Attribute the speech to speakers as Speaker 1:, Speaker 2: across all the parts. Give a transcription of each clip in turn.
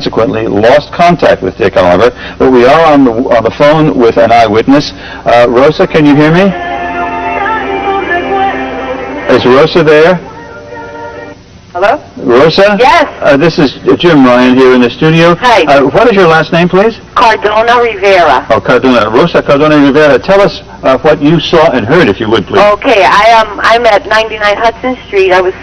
Speaker 1: consequently lost contact with Dick Oliver. But we are on the phone with an eyewitness. Rosa, can you hear me? Is Rosa there?
Speaker 2: Hello?
Speaker 1: Rosa?
Speaker 2: Yes.
Speaker 1: This is Jim Ryan here in the studio.
Speaker 2: Hi.
Speaker 1: What is your last name, please?
Speaker 2: Cardona Rivera.
Speaker 1: Oh, Cardona. Rosa Cardona Rivera. Tell us what you saw and heard, if you would, please.
Speaker 2: Okay, I'm at 99 Hudson Street. I was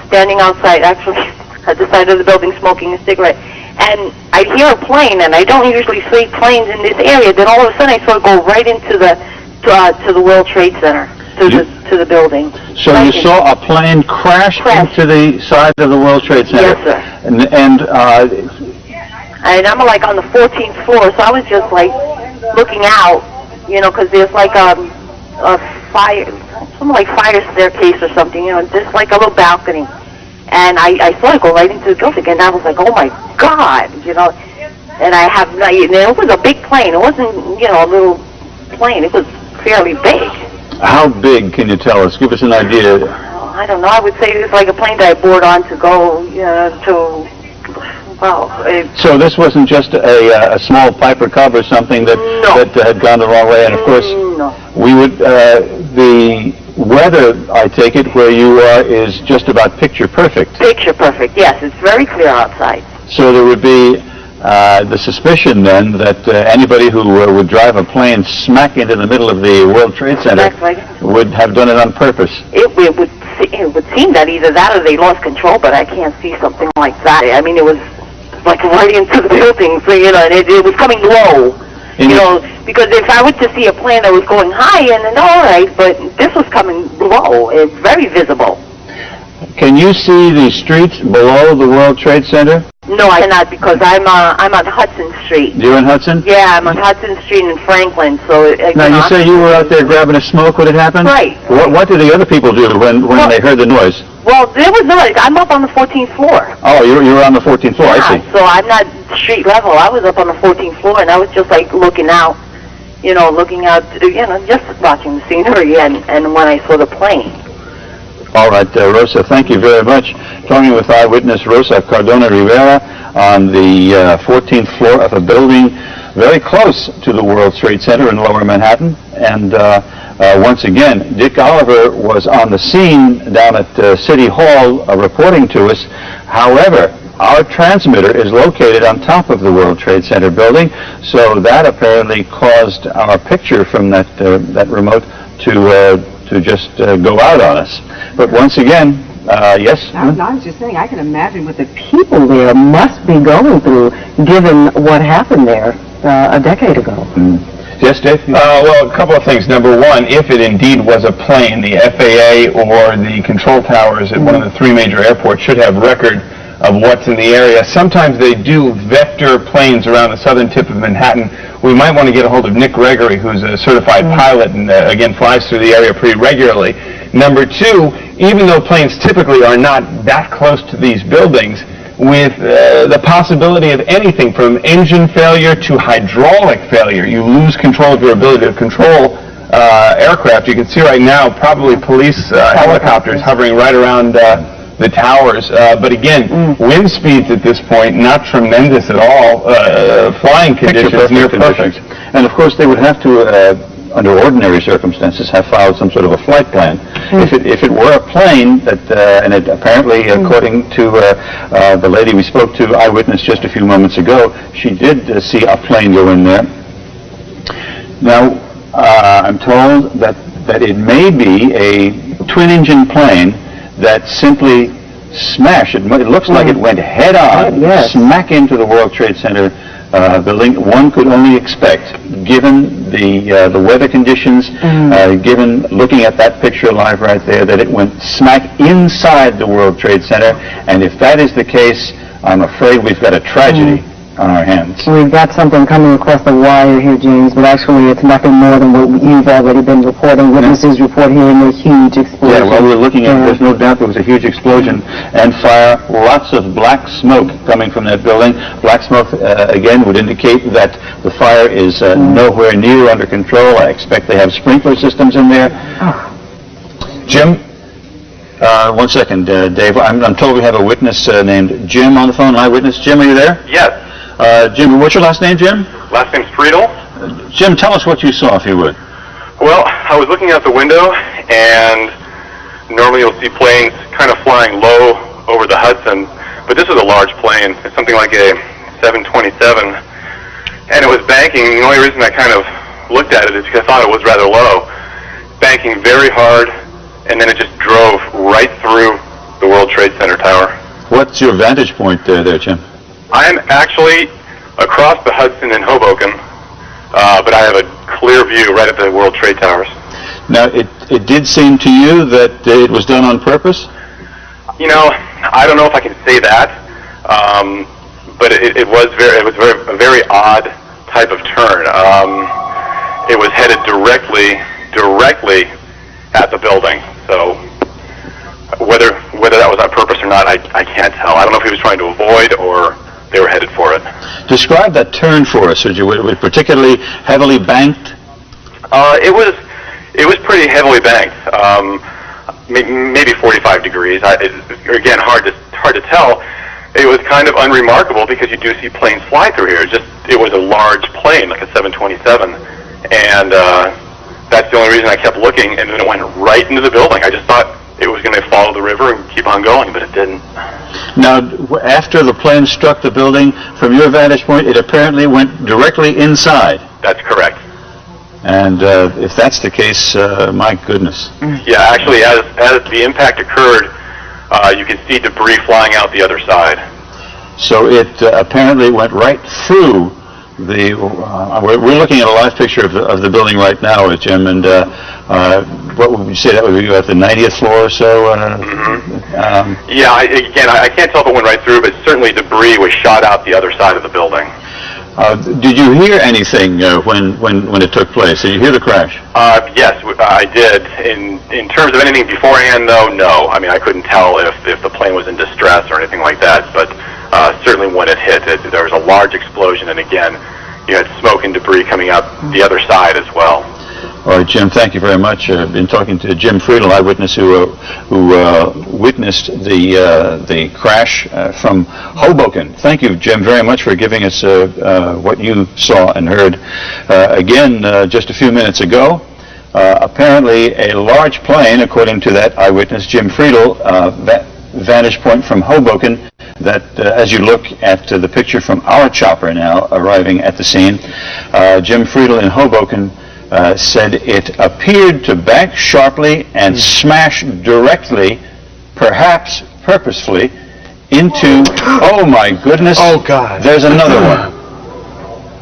Speaker 2: standing outside, actually, at the side of the building smoking a cigarette. And I hear a plane, and I don't usually see planes in this area. Then all of a sudden I saw it go right into the World Trade Center, to the building.
Speaker 1: So you saw a plane crash into the side of the World Trade Center?
Speaker 2: Yes, sir.
Speaker 1: And
Speaker 2: I'm like on the 14th floor, so I was just like looking out, because there's like a fire, something like fire staircase or something, just like a little balcony. And I saw it go right into the building, and I was like, oh my God, And I have, it was a big plane. It wasn't, a little plane. It was fairly big.
Speaker 1: How big, can you tell us? Give us an idea.
Speaker 2: I don't know. I would say it's like a plane that I board on to go,
Speaker 1: So this wasn't just a small Piper Cub or something that had gone the wrong way, and of course, we would, the weather, I take it, where you are is just about picture perfect.
Speaker 2: Picture perfect, yes. It's very clear outside.
Speaker 1: So there would be the suspicion then that anybody who would drive a plane smack into the middle of the World Trade Center would have done it on purpose.
Speaker 2: It would seem that either that or they lost control, but I can't see something like that. I mean, it was like right into the building, so and it was coming low. Because if I were to see a plane that was going high, and all right, but this was coming low. It's very visible.
Speaker 1: Can you see the streets below the World Trade Center?
Speaker 2: No, I cannot, because I'm on Hudson Street.
Speaker 1: You're in Hudson?
Speaker 2: Yeah, I'm on Hudson Street in Franklin. So
Speaker 1: now you say you were out there grabbing a smoke when it happened?
Speaker 2: Right.
Speaker 1: What did the other people do when they heard the noise?
Speaker 2: Well, there was noise. I'm up on the 14th floor.
Speaker 1: Oh, you were on the 14th floor.
Speaker 2: Yeah,
Speaker 1: I see.
Speaker 2: So I'm not street level. I was up on the 14th floor, and I was just like looking out, just watching the scenery, and when I saw the plane.
Speaker 1: All right, Rosa, thank you very much. Talking with eyewitness Rosa Cardona Rivera on the 14th floor of a building very close to the World Trade Center in Lower Manhattan. And once again, Dick Oliver was on the scene down at City Hall reporting to us. However, our transmitter is located on top of the World Trade Center building, so that apparently caused our picture from that remote to just go out on us. But once again, yes?
Speaker 3: I was just saying, I can imagine what the people there must be going through, given what happened there a decade ago.
Speaker 1: Yes, Dave?
Speaker 4: Well, a couple of things. Number one, if it indeed was a plane, the FAA or the control towers at one of the three major airports should have record of what's in the area. Sometimes they do vector planes around the southern tip of Manhattan. We might want to get a hold of Nick Gregory, who's a certified pilot and, again, flies through the area pretty regularly. Number two, even though planes typically are not that close to these buildings, with the possibility of anything from engine failure to hydraulic failure, you lose control of your ability to control aircraft. You can see right now probably police helicopters hovering right around the towers, but again, wind speeds at this point not tremendous at all. Flying conditions near perfect.
Speaker 1: And of course, they would have to, under ordinary circumstances, have filed some sort of a flight plan. If it were a plane that, and it apparently, according to the lady we spoke to, eyewitness just a few moments ago, she did see a plane go in there. Now, I'm told that it may be a twin-engine plane that simply smashed. It looks like it went head-on, smack into the World Trade Center building. One could only expect, given the weather conditions, given looking at that picture live right there, that it went smack inside the World Trade Center. And if that is the case, I'm afraid we've got a tragedy on our hands.
Speaker 3: We've got something coming across the wire here, James, but actually it's nothing more than what you've already been reporting. Witnesses report hearing a huge explosion.
Speaker 1: Yeah, well, we're looking at, there's no doubt there was a huge explosion and fire, lots of black smoke coming from that building. Black smoke, again, would indicate that the fire is nowhere near under control. I expect they have sprinkler systems in there.
Speaker 4: Jim?
Speaker 1: One second, Dave. I'm told we have a witness named Jim on the phone, an eyewitness. Jim, are you there?
Speaker 5: Yes.
Speaker 1: Jim, what's your last name, Jim?
Speaker 5: Last name's Friedel.
Speaker 1: Jim, tell us what you saw, if you would.
Speaker 5: Well, I was looking out the window, and normally you'll see planes kind of flying low over the Hudson, but this is a large plane. It's something like a 727, and it was banking. The only reason I kind of looked at it is because I thought it was rather low, banking very hard, and then it just drove right through the World Trade Center tower.
Speaker 1: What's your vantage point there, Jim?
Speaker 5: I'm actually across the Hudson in Hoboken, but I have a clear view right at the World Trade Towers.
Speaker 1: Now, it did seem to you that it was done on purpose?
Speaker 5: You know, I don't know if I can say that, but it was a very odd type of turn. It was headed directly at the building. So whether that was on purpose or not, I can't tell. I don't know if he was trying to avoid or they were headed for it.
Speaker 1: Describe that turn for us. Was it particularly heavily banked?
Speaker 5: It was pretty heavily banked. Maybe 45 degrees. Again, hard to tell. It was kind of unremarkable because you do see planes fly through here. It was a large plane, like a 727, and that's the only reason I kept looking. And then it went right into the building. I just thought it was going to follow the river and keep on going, but it didn't.
Speaker 1: Now, after the plane struck the building, from your vantage point, it apparently went directly inside.
Speaker 5: That's correct.
Speaker 1: And if that's the case, my goodness.
Speaker 5: Yeah, actually, as the impact occurred, you could see debris flying out the other side.
Speaker 1: So it apparently went right through the. We're looking at a live picture of the building right now, Jim. And what would you say that would be at the 90th floor or so?
Speaker 5: Yeah, I can't tell if it went right through, but certainly debris was shot out the other side of the building.
Speaker 1: Did you hear anything when it took place? Did you hear the crash?
Speaker 5: Yes, I did. In terms of anything beforehand, though, no. I mean, I couldn't tell if the plane was in distress or anything like that, but certainly when it hit, there was a large explosion, and again, you had smoke and debris coming out the other side as well.
Speaker 1: All right, Jim, thank you very much. I've been talking to Jim Friedel, eyewitness who witnessed the crash from Hoboken. Thank you, Jim, very much for giving us what you saw and heard. Again, just a few minutes ago, apparently a large plane, according to that eyewitness, Jim Friedel, vantage point from Hoboken, that as you look at the picture from our chopper now arriving at the scene, Jim Friedel in Hoboken said it appeared to bank sharply and smash directly, perhaps purposefully, into, oh my goodness,
Speaker 4: Oh, God.
Speaker 1: there's another one.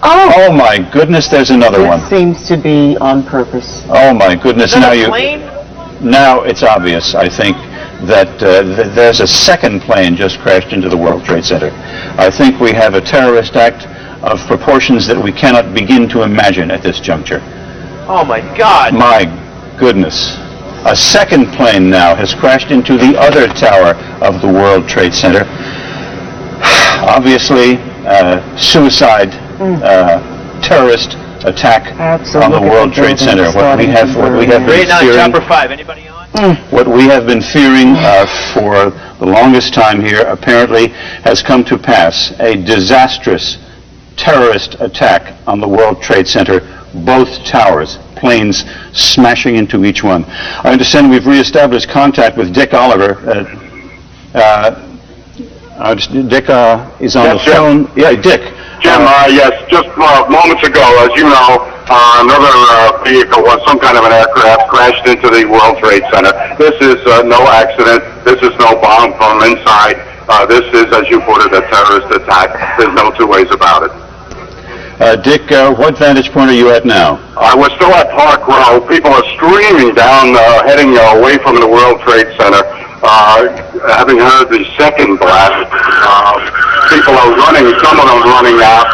Speaker 1: Oh my goodness, there's another one.
Speaker 3: This seems to be on purpose.
Speaker 1: Oh my goodness, now it's obvious, I think, that there's a second plane just crashed into the World Trade Center. I think we have a terrorist act of proportions that we cannot begin to imagine at this juncture.
Speaker 6: Oh my God!
Speaker 1: My goodness. A second plane now has crashed into the other tower of the World Trade Center. Obviously, suicide, terrorist attack on the World Trade Center. What we have been
Speaker 6: Great, now
Speaker 1: fearing.
Speaker 6: Chopper 5. Anybody on?
Speaker 1: What we have been fearing for the longest time here apparently has come to pass. A disastrous terrorist attack on the World Trade Center, both towers, planes smashing into each one. I understand we've reestablished contact with Dick Oliver. Dick is on the phone. Yeah, Dick.
Speaker 7: Jim, yes, just moments ago, as you know, another vehicle, some kind of an aircraft, crashed into the World Trade Center. This is no accident. This is no bomb from inside. This is, as you put it, a terrorist attack. There's no two ways about it.
Speaker 1: Dick, what vantage point are you at now?
Speaker 7: We're still at Park Row. People are streaming down, heading away from the World Trade Center. Having heard the second blast, people are running, some of them running out.